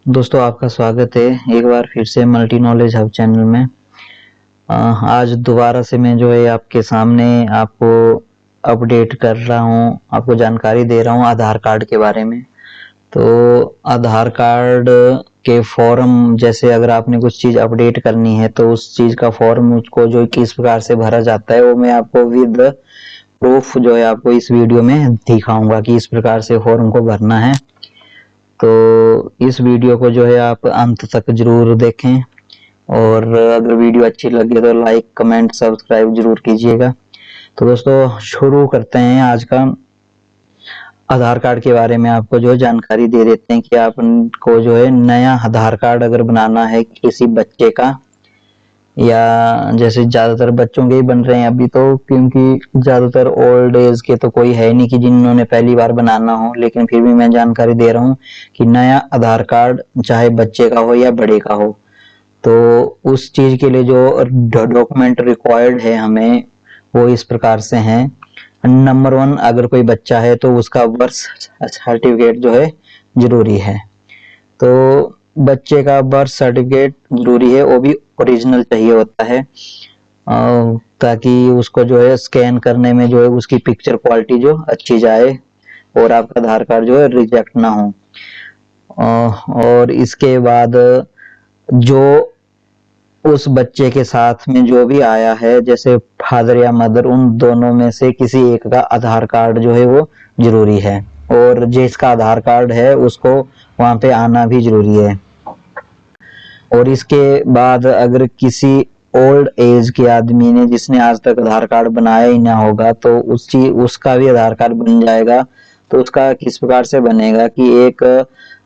दोस्तों आपका स्वागत है एक बार फिर से मल्टी नॉलेज हब चैनल में। आज दोबारा से मैं जो है आपके सामने आपको अपडेट कर रहा हूँ, आपको जानकारी दे रहा हूँ आधार कार्ड के बारे में। तो आधार कार्ड के फॉर्म, जैसे अगर आपने कुछ चीज़ अपडेट करनी है तो उस चीज़ का फॉर्म उसको जो किस प्रकार से भरा जाता है वो मैं आपको विद प्रूफ जो है आपको इस वीडियो में दिखाऊंगा कि इस प्रकार से फॉर्म को भरना है। तो इस वीडियो को जो है आप अंत तक जरूर देखें और अगर वीडियो अच्छी लगे तो लाइक कमेंट सब्सक्राइब जरूर कीजिएगा। तो दोस्तों शुरू करते हैं आज का। आधार कार्ड के बारे में आपको जो जानकारी दे देते हैं कि आपको जो है नया आधार कार्ड अगर बनाना है किसी बच्चे का, या जैसे ज्यादातर बच्चों के ही बन रहे हैं अभी तो, क्योंकि ज्यादातर ओल्ड एज के तो कोई है नहीं कि जिन्होंने पहली बार बनाना हो, लेकिन फिर भी मैं जानकारी दे रहा हूँ कि नया आधार कार्ड चाहे बच्चे का हो या बड़े का हो तो उस चीज के लिए जो डॉक्यूमेंट रिक्वायर्ड है हमें वो इस प्रकार से हैं। नंबर 1, अगर कोई बच्चा है तो उसका बर्थ सर्टिफिकेट जो है जरूरी है। तो बच्चे का बर्थ सर्टिफिकेट जरूरी है, वो भी ओरिजिनल चाहिए होता है ताकि उसको जो है स्कैन करने में जो है उसकी पिक्चर क्वालिटी जो अच्छी जाए और आपका आधार कार्ड जो है रिजेक्ट ना हो। और इसके बाद जो उस बच्चे के साथ में जो भी आया है, जैसे फादर या मदर, उन दोनों में से किसी एक का आधार कार्ड जो है वो जरूरी है, और जिसका आधार कार्ड है उसको वहां पे आना भी जरूरी है। और इसके बाद अगर किसी ओल्ड एज के आदमी ने जिसने आज तक आधार कार्ड बनाया ही ना होगा तो उसका भी आधार कार्ड बन जाएगा। तो उसका किस प्रकार से बनेगा कि एक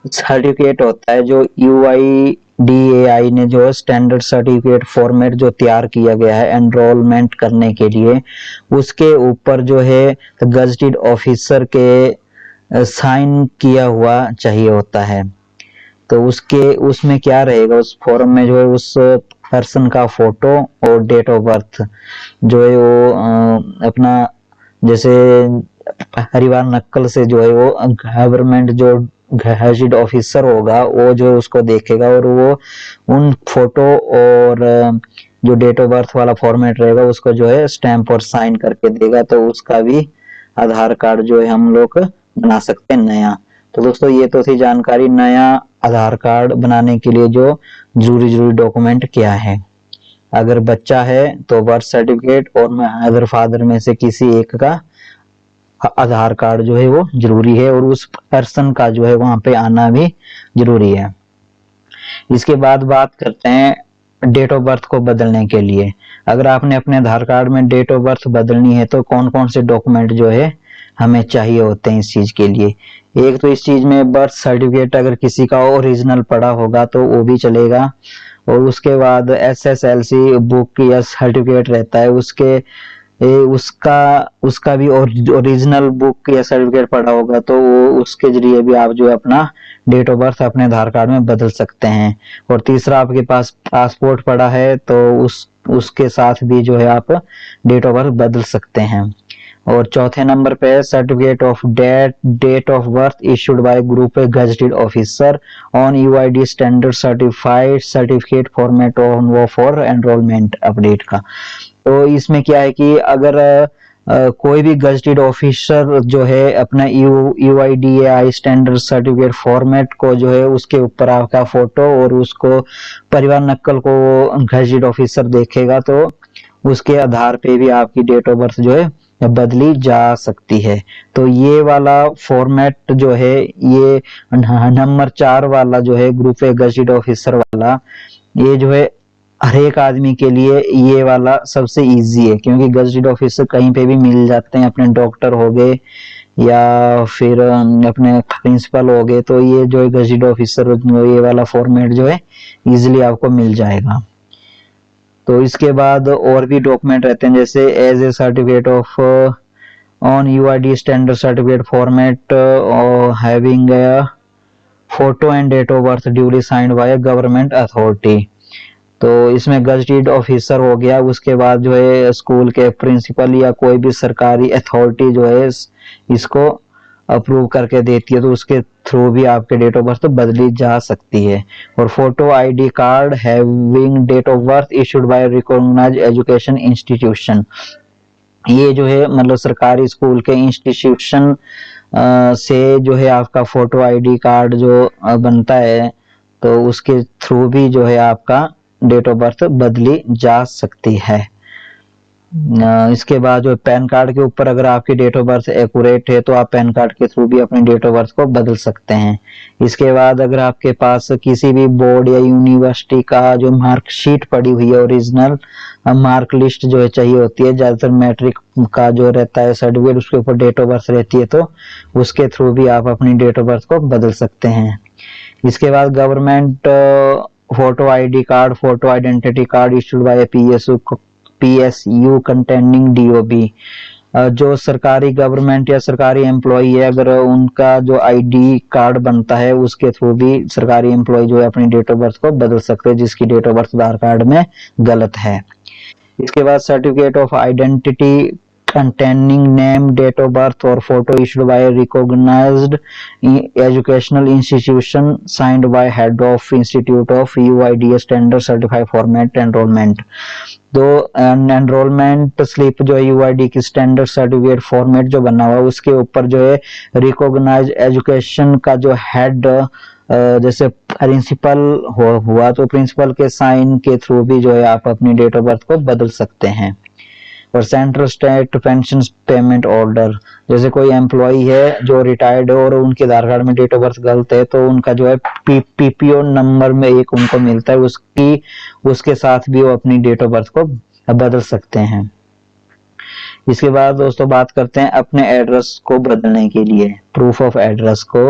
सर्टिफिकेट होता है जो UIDAI ने जो स्टैंडर्ड सर्टिफिकेट फॉर्मेट जो तैयार किया गया है एनरोलमेंट करने के लिए, उसके ऊपर जो है गजटेड ऑफिसर के साइन किया हुआ चाहिए होता है। तो उसमें क्या रहेगा, उस फॉर्म में जो है उस पर्सन का फोटो और डेट ऑफ बर्थ जो है वो अपना, जैसे परिवार नकल से जो है वो गवर्नमेंट जो गजेटेड ऑफिसर होगा वो जो है उसको देखेगा और वो उन फोटो और जो डेट ऑफ बर्थ वाला फॉर्मेट रहेगा उसको जो है स्टैंप और साइन करके देगा। तो उसका भी आधार कार्ड जो है हम लोग बना सकते हैं नया। तो दोस्तों ये तो थी जानकारी नया आधार कार्ड बनाने के लिए जो जरूरी डॉक्यूमेंट क्या है। अगर बच्चा है तो बर्थ सर्टिफिकेट और मदर फादर में से किसी एक का आधार कार्ड जो है वो जरूरी है और उस पर्सन का जो है वहां पे आना भी जरूरी है। इसके बाद बात करते हैं डेट ऑफ बर्थ को बदलने के लिए। अगर आपने अपने आधार कार्ड में डेट ऑफ बर्थ बदलनी है तो कौन कौन से डॉक्यूमेंट जो है हमें चाहिए होते हैं इस चीज के लिए। एक तो इस चीज में बर्थ सर्टिफिकेट अगर किसी का ओरिजिनल पड़ा होगा तो वो भी चलेगा, और उसके बाद SSLC बुक या सर्टिफिकेट रहता है उसका भी ओरिजिनल बुक या सर्टिफिकेट पड़ा होगा तो वो उसके जरिए भी आप जो है अपना डेट ऑफ बर्थ अपने आधार कार्ड में बदल सकते हैं। और तीसरा, आपके पास पासपोर्ट पड़ा है तो उसके साथ भी जो है आप डेट ऑफ बर्थ बदल सकते हैं। और चौथे नंबर पे है certificate of date of birth issued by group gazetted officer on UID standard certified certificate format on वो फॉर एनरोलमेंट अपडेट का। तो इसमें क्या है कि अगर कोई भी गजेटेड ऑफिसर जो है अपना UIDAI स्टैंडर्ड सर्टिफिकेट फॉर्मेट को जो है उसके ऊपर आपका फोटो और उसको परिवार नकल को गजेटेड ऑफिसर देखेगा तो उसके आधार पे भी आपकी डेट ऑफ बर्थ जो है बदली जा सकती है। तो ये वाला फॉर्मेट जो है, ये नंबर 4 वाला जो है ग्रुप ए गजेटेड ऑफिसर वाला, ये जो है हर एक आदमी के लिए ये वाला सबसे इजी है, क्योंकि गजेटेड ऑफिसर कहीं पे भी मिल जाते हैं, अपने डॉक्टर हो गए या फिर अपने प्रिंसिपल हो गए, तो ये जो है गजेटेड ऑफिसर ये वाला फॉर्मेट जो है इजीली आपको मिल जाएगा। तो इसके बाद और भी डॉक्यूमेंट रहते हैं, जैसे as a certificate of on UID standard certificate format having photo and date of birth duly signed by government authority. तो इसमें गजेटेड ऑफिसर हो गया, उसके बाद जो है स्कूल के प्रिंसिपल या कोई भी सरकारी अथॉरिटी जो है इसको अप्रूव करके देती है, तो उसके थ्रू भी आपके डेट ऑफ बर्थ बदली जा सकती है। और photo ID card having date of birth issued by recognised education institution, ये जो है मतलब सरकारी स्कूल के इंस्टीट्यूशन से जो है आपका फोटो आईडी कार्ड जो बनता है, तो उसके थ्रू भी जो है आपका डेट ऑफ बर्थ बदली जा सकती है। इसके बाद जो पैन कार्ड के ऊपर अगर आपकी डेट ऑफ बर्थ एक्यूरेट है तो आप पैन कार्ड के थ्रू भी अपनी डेट ऑफ बर्थ को बदल सकते हैं। इसके बाद अगर आपके पास किसी भी बोर्ड या यूनिवर्सिटी का जो मार्कशीट पड़ी हुई है, ओरिजिनल मार्क लिस्ट जो है चाहिए होती है, ज्यादातर मैट्रिक का जो रहता है सर्टिफिकेट उसके ऊपर डेट ऑफ बर्थ रहती है, तो उसके थ्रू भी आप अपनी डेट ऑफ बर्थ को बदल सकते हैं। इसके बाद government photo ID card, photo identity card issued by PSU containing DOB, जो सरकारी गवर्नमेंट या सरकारी एम्प्लॉय है, अगर उनका जो आईडी कार्ड बनता है उसके थ्रू भी सरकारी एम्प्लॉय जो है अपनी डेट ऑफ बर्थ को बदल सकते हैं जिसकी date of birth Aadhaar card में गलत है। इसके बाद certificate of identity containing name, date of birth और photo issued by a recognized educational institution signed by head of institute of UIDS standard certified format enrollment, तो एनरोलमेंट स्लिप जो है UID की स्टैंडर्ड सर्टिफिकेट फॉर्मेट जो बना हुआ है उसके ऊपर जो है रिकॉग्नाइज एजुकेशन का जो हेड जैसे प्रिंसिपल हुआ तो प्रिंसिपल के साइन के थ्रू भी जो है आप अपनी डेट ऑफ बर्थ को बदल सकते हैं। और central state pension payment order, जैसे कोई एम्प्लॉय है जो रिटायर्ड है और उनके आधार कार्ड में डेट ऑफ बर्थ गलत है तो उनका जो है PPO नंबर में एक उनको मिलता है, उसके साथ भी वो अपनी डेट ऑफ बर्थ को बदल सकते हैं। इसके बाद दोस्तों बात करते हैं अपने एड्रेस को बदलने के लिए, प्रूफ ऑफ एड्रेस को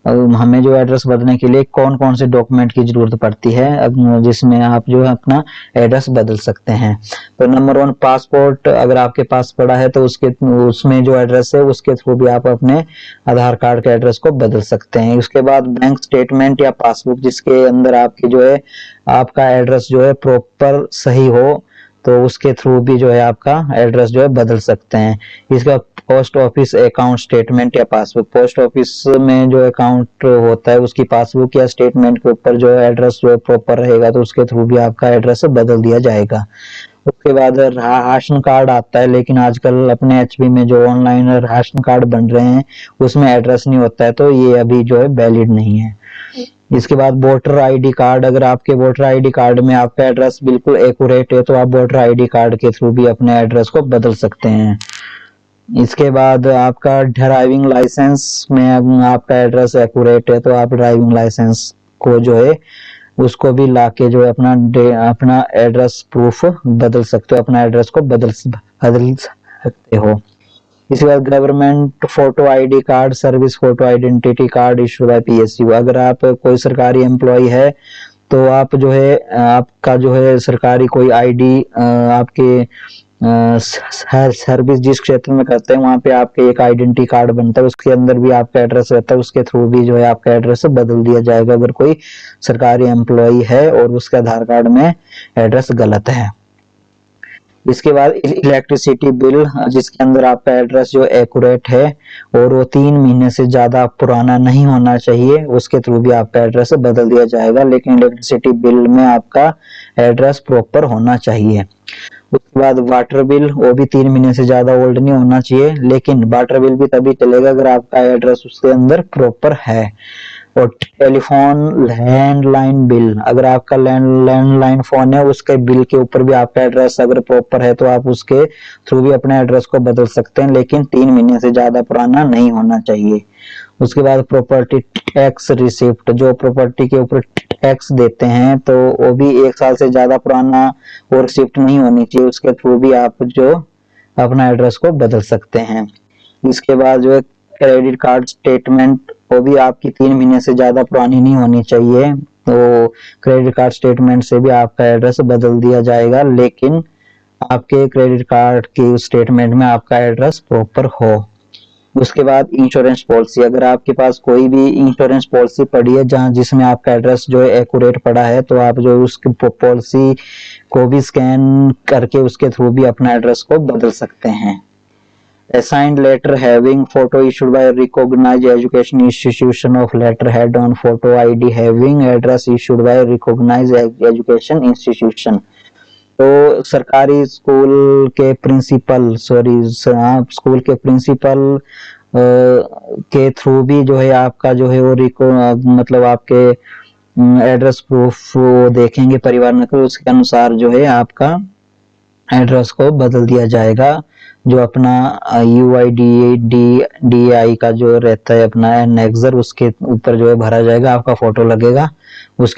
हमें जो एड्रेस बदलने के लिए कौन कौन से डॉक्यूमेंट की जरूरत पड़ती है जिसमें आप जो है अपना एड्रेस बदल सकते हैं। तो नंबर 1 पासपोर्ट अगर आपके पास पड़ा है तो उसमें जो एड्रेस है उसके थ्रू भी आप अपने आधार कार्ड के एड्रेस को बदल सकते हैं। उसके बाद बैंक स्टेटमेंट या पासबुक जिसके अंदर आपकी जो है आपका एड्रेस जो है प्रॉपर सही हो तो उसके थ्रू भी जो है आपका एड्रेस जो है बदल सकते हैं। इसका पोस्ट ऑफिस अकाउंट स्टेटमेंट या पासबुक, पोस्ट ऑफिस में जो अकाउंट होता है उसकी पासबुक या स्टेटमेंट के ऊपर जो एड्रेस जो प्रॉपर रहेगा तो उसके थ्रू भी आपका एड्रेस बदल दिया जाएगा। उसके बाद राशन कार्ड आता है, लेकिन आजकल अपने HP में जो ऑनलाइन राशन कार्ड बन रहे हैं उसमें एड्रेस नहीं होता है तो ये अभी जो है वैलिड नहीं है। इसके बाद वोटर आईडी कार्ड, अगर आपके वोटर आईडी कार्ड में आपका एड्रेस बिल्कुल एक्यूरेट है तो आप वोटर आईडी कार्ड के थ्रू भी अपने एड्रेस को बदल सकते हैं। इसके बाद आपका ड्राइविंग लाइसेंस में आपका एड्रेस एक्यूरेट है तो आप ड्राइविंग लाइसेंस को जो है उसको भी लाके जो है अपना एड्रेस प्रूफ बदल सकते हो, अपना एड्रेस को बदल सकते हो। इसके बाद government photo ID card, service photo identity card issue bye PSU, अगर आप कोई सरकारी एम्प्लॉय है तो आप जो है आपका जो है सरकारी कोई आईडी आपके सर्विस जिस क्षेत्र में करते हैं वहां पे आपके एक आइडेंटिटी कार्ड बनता है, उसके अंदर भी आपका एड्रेस रहता है, उसके थ्रू भी जो है आपका एड्रेस बदल दिया जाएगा अगर कोई सरकारी एम्प्लॉय है और उसके आधार कार्ड में एड्रेस गलत है। इसके बाद इलेक्ट्रिसिटी बिल जिसके अंदर आपका एड्रेस जो एक्यूरेट है और वो 3 महीने से ज्यादा पुराना नहीं होना चाहिए, उसके थ्रू भी आपका एड्रेस बदल दिया जाएगा, लेकिन इलेक्ट्रिसिटी बिल में आपका एड्रेस प्रॉपर होना चाहिए। उसके बाद वाटर बिल, वो भी 3 महीने से ज्यादा ओल्ड नहीं होना चाहिए, लेकिन वाटर बिल भी तभी चलेगा अगर आपका एड्रेस उसके अंदर प्रॉपर है। और टेलीफोन लैंडलाइन बिल, अगर आपका लैंडलाइन फोन है उसके बिल के ऊपर भी आपका एड्रेस अगर प्रॉपर है तो आप उसके थ्रू भी अपने एड्रेस को बदल सकते हैं, लेकिन 3 महीने से ज्यादा पुराना नहीं होना चाहिए। उसके बाद प्रॉपर्टी टैक्स रिसिप्ट, जो प्रॉपर्टी के ऊपर टैक्स देते हैं तो वो भी 1 साल से ज्यादा पुराना और रिसिप्ट नहीं होनी चाहिए, उसके थ्रू भी आप जो अपना एड्रेस को बदल सकते हैं। इसके बाद जो है क्रेडिट कार्ड स्टेटमेंट, वो भी आपकी 3 महीने से ज्यादा पुरानी नहीं होनी चाहिए, तो क्रेडिट कार्ड स्टेटमेंट से भी आपका एड्रेस बदल दिया जाएगा, लेकिन आपके क्रेडिट कार्ड की स्टेटमेंट में आपका एड्रेस प्रॉपर हो। उसके बाद इंश्योरेंस पॉलिसी, अगर आपके पास कोई भी इंश्योरेंस पॉलिसी पड़ी है जहां जिसमें आपका एड्रेस जो है एक्यूरेट पड़ा है तो आप जो उस पॉलिसी को भी स्कैन करके उसके थ्रू भी अपना एड्रेस को बदल सकते हैं। Assigned letter having photo issued by recognized education institution of letterhead on photo ID having address issued by recognized education institution। तो सरकारी स्कूल के प्रिंसिपल स्कूल के प्रिंसिपल के थ्रू भी जो है आपका जो है वो मतलब आपके एड्रेस प्रूफ वो देखेंगे परिवार में, तो उसके अनुसार जो है आपका एड्रेस को बदल दिया जाएगा। जो अपना UID का जो रहता है अपना एनेक्सर, उसके ऊपर जो है भरा जाएगा, आपका फोटो लगेगा, उस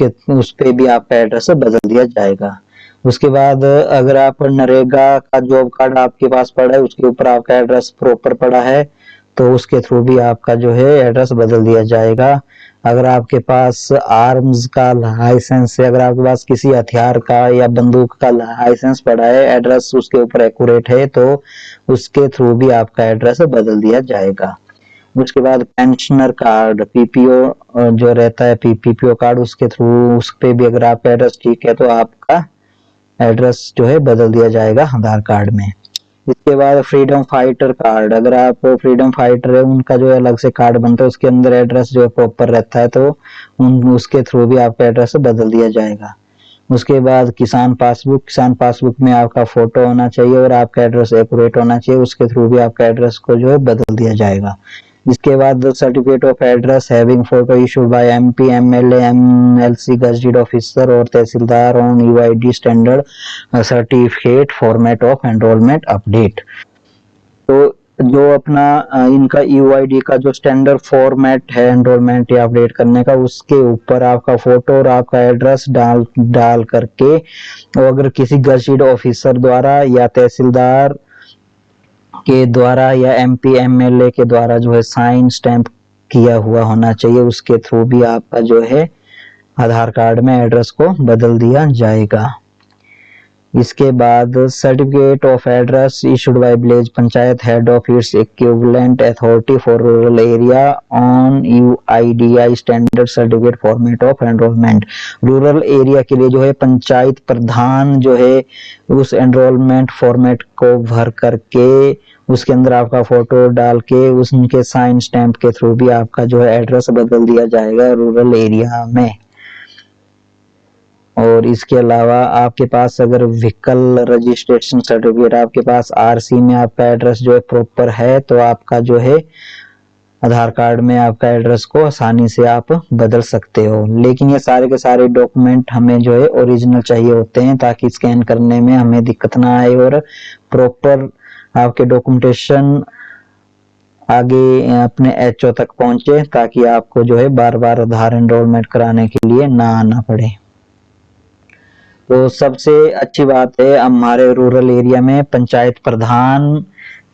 पे भी आपका एड्रेस बदल दिया जाएगा। उसके बाद अगर आप नरेगा का जॉब कार्ड आपके पास पड़ा है, उसके ऊपर आपका एड्रेस प्रॉपर पड़ा है, तो उसके थ्रू भी आपका जो है एड्रेस बदल दिया जाएगा। अगर आपके पास आर्म्स का लाइसेंस है, अगर आपके पास किसी हथियार का या बंदूक का लाइसेंस पड़ा है, एड्रेस उसके ऊपर एक्यूरेट है, तो उसके थ्रू भी आपका एड्रेस बदल दिया जाएगा। उसके बाद पेंशनर कार्ड, PPO जो रहता है, PPO कार्ड, उसके थ्रू उस पे भी अगर आपका एड्रेस ठीक है तो आपका एड्रेस जो है बदल दिया जाएगा आधार कार्ड में। इसके बाद फ्रीडम फाइटर कार्ड, अगर आप फ्रीडम फाइटर है, उनका जो है अलग से कार्ड बनता है, उसके अंदर एड्रेस जो है प्रॉपर रहता है, तो उसके थ्रू भी आपका एड्रेस बदल दिया जाएगा। उसके बाद किसान पासबुक में आपका फोटो होना चाहिए और आपका एड्रेस एक्यूरेट होना चाहिए, उसके थ्रू भी आपका एड्रेस को जो है बदल दिया जाएगा। इसके बाद certificate of address having photo issued by MP, MLA, MLC gazetted officer और tehsildar on UID standard certificate format of enrolment update. तो जो अपना इनका UID का जो स्टैंडर्ड फॉर्मेट है एनरोलमेंट या अपडेट करने का, उसके ऊपर आपका फोटो और आपका एड्रेस डाल करके, और अगर किसी गजेटेड ऑफिसर द्वारा या तहसीलदार के द्वारा या MP, MLA के द्वारा जो है साइन स्टैंप किया हुआ होना चाहिए, उसके थ्रू भी आपका जो है आधार कार्ड में एड्रेस को बदल दिया जाएगा। इसके बाद certificate of address issued by village panchayat head of its equivalent authority for rural area on UIDI standard certificate format of enrolment. Rural area के लिए जो है पंचायत प्रधान जो है उस एनरोलमेंट फॉर्मेट को भर करके उसके अंदर आपका फोटो डाल के उनके साइन स्टैंप के थ्रू भी आपका जो है एड्रेस बदल दिया जाएगा रूरल एरिया में। और इसके अलावा आपके पास अगर व्हीकल रजिस्ट्रेशन सर्टिफिकेट, आपके पास RC में आपका एड्रेस जो है प्रॉपर है, तो आपका जो है आधार कार्ड में आपका एड्रेस को आसानी से आप बदल सकते हो। लेकिन ये सारे के सारे डॉक्यूमेंट हमें जो है ओरिजिनल चाहिए होते हैं, ताकि स्कैन करने में हमें दिक्कत ना आए और प्रॉपर आपके डॉक्यूमेंटेशन आगे अपने HO तक पहुंचे, ताकि आपको जो है बार बार आधार एनरोलमेंट कराने के लिए ना आना पड़े। तो सबसे अच्छी बात है हमारे रूरल एरिया में पंचायत प्रधान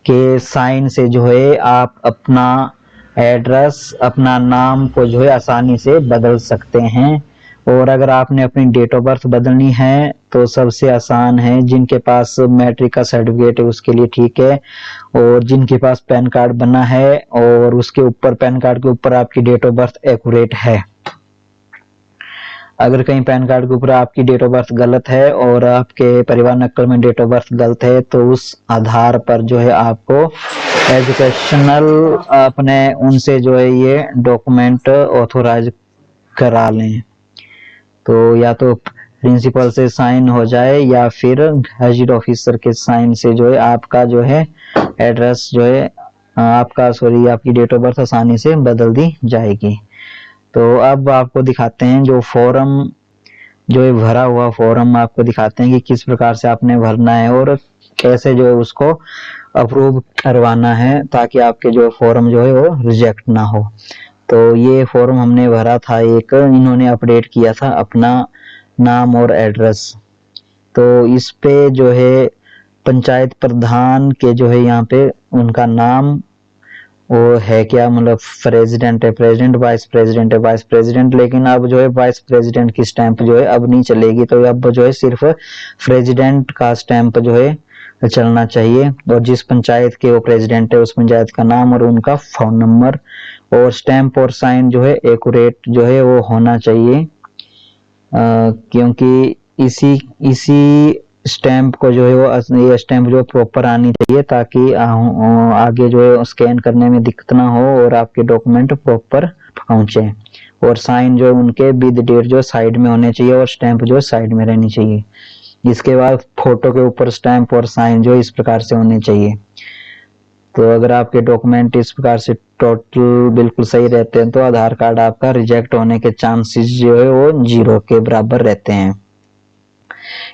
के साइन से जो है आप अपना एड्रेस, अपना नाम को जो है आसानी से बदल सकते हैं। और अगर आपने अपनी डेट ऑफ बर्थ बदलनी है तो सबसे आसान है, जिनके पास मैट्रिक का सर्टिफिकेट है उसके लिए ठीक है, और जिनके पास पैन कार्ड बना है और उसके ऊपर पैन कार्ड के ऊपर आपकी डेट ऑफ बर्थ एक्यूरेट है। अगर कहीं पैन कार्ड के ऊपर आपकी डेट ऑफ बर्थ गलत है और आपके परिवार नकल में डेट ऑफ बर्थ गलत है, तो उस आधार पर जो है आपको एजुकेशनल अपने उनसे जो है ये डॉक्यूमेंट ऑथोराइज करा लें। तो या तो प्रिंसिपल से साइन हो जाए या फिर गजेटेड ऑफिसर के साइन से जो है आपका जो है एड्रेस जो है आपकी डेट ऑफ बर्थ आसानी से बदल दी जाएगी। तो अब आपको दिखाते हैं जो फॉर्म जो है भरा हुआ फॉर्म आपको दिखाते हैं कि किस प्रकार से आपने भरना है और कैसे जो है उसको अप्रूव करवाना है, ताकि आपके जो फॉर्म जो है वो रिजेक्ट ना हो। तो ये फॉर्म हमने भरा था, एक इन्होंने अपडेट किया था अपना नाम और एड्रेस। तो इस पे जो है पंचायत प्रधान के जो है यहाँ पे उनका नाम वो है क्या, मतलब प्रेसिडेंट है प्रेसिडेंट, वाइस प्रेसिडेंट है वाइस प्रेसिडेंट, लेकिन अब जो है वाइस प्रेसिडेंट की स्टैंप जो है अब नहीं चलेगी। तो अब जो है सिर्फ प्रेसिडेंट का स्टैंप जो है चलना चाहिए, और जिस पंचायत के वो प्रेसिडेंट है उस पंचायत का नाम और उनका फोन नंबर, और स्टैंप और साइन जो है एक्यूरेट जो है वो होना चाहिए, क्योंकि इसी स्टैंप को जो है वो ये स्टैंप जो प्रॉपर आनी चाहिए, ताकि आगे जो है स्कैन करने में दिक्कत ना हो और आपके डॉक्यूमेंट प्रॉपर पहुंचे। और साइन जो उनके विद डेट जो साइड में होने चाहिए और स्टैंप जो साइड में रहनी चाहिए। इसके बाद फोटो के ऊपर स्टैंप और साइन जो इस प्रकार से होने चाहिए। तो अगर आपके डॉक्यूमेंट इस प्रकार से टोटल बिल्कुल सही रहते हैं तो आधार कार्ड आपका रिजेक्ट होने के चांसेस जो है वो 0 के बराबर रहते हैं।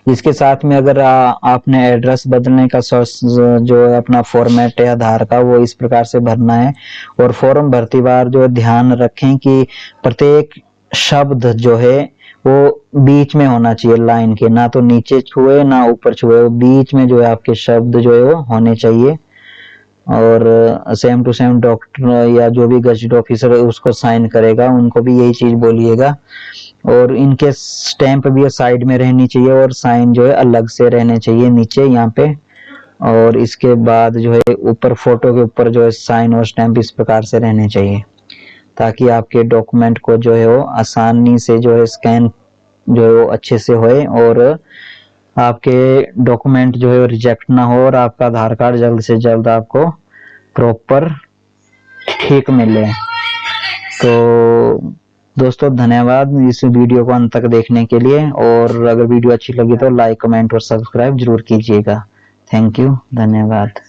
इसके साथ में अगर आपने एड्रेस बदलने का जो है अपना फॉर्मेट है आधार का वो इस प्रकार से भरना है। और फॉर्म भरती बार जो ध्यान रखें कि प्रत्येक शब्द जो है वो बीच में होना चाहिए लाइन के, ना तो नीचे छुए ना ऊपर छुए, बीच में जो है आपके शब्द जो है वो होने चाहिए। और सेम टू सेम डॉक्टर या जो भी गजेट ऑफिसर है उसको साइन करेगा उनको भी यही चीज बोलिएगा। और इनके स्टैंप भी साइड में रहनी चाहिए और साइन जो है अलग से रहने चाहिए नीचे यहाँ पे। और इसके बाद जो है ऊपर फोटो के ऊपर जो है साइन और स्टैंप इस प्रकार से रहने चाहिए, ताकि आपके डॉक्यूमेंट को जो है वो आसानी से जो है स्कैन जो है वो अच्छे से होए और आपके डॉक्यूमेंट जो है रिजेक्ट ना हो और आपका आधार कार्ड जल्द से जल्द आपको प्रॉपर ठीक मिले। तो दोस्तों धन्यवाद इस वीडियो को अंत तक देखने के लिए, और अगर वीडियो अच्छी लगी तो लाइक कमेंट और सब्सक्राइब जरूर कीजिएगा। थैंक यू, धन्यवाद।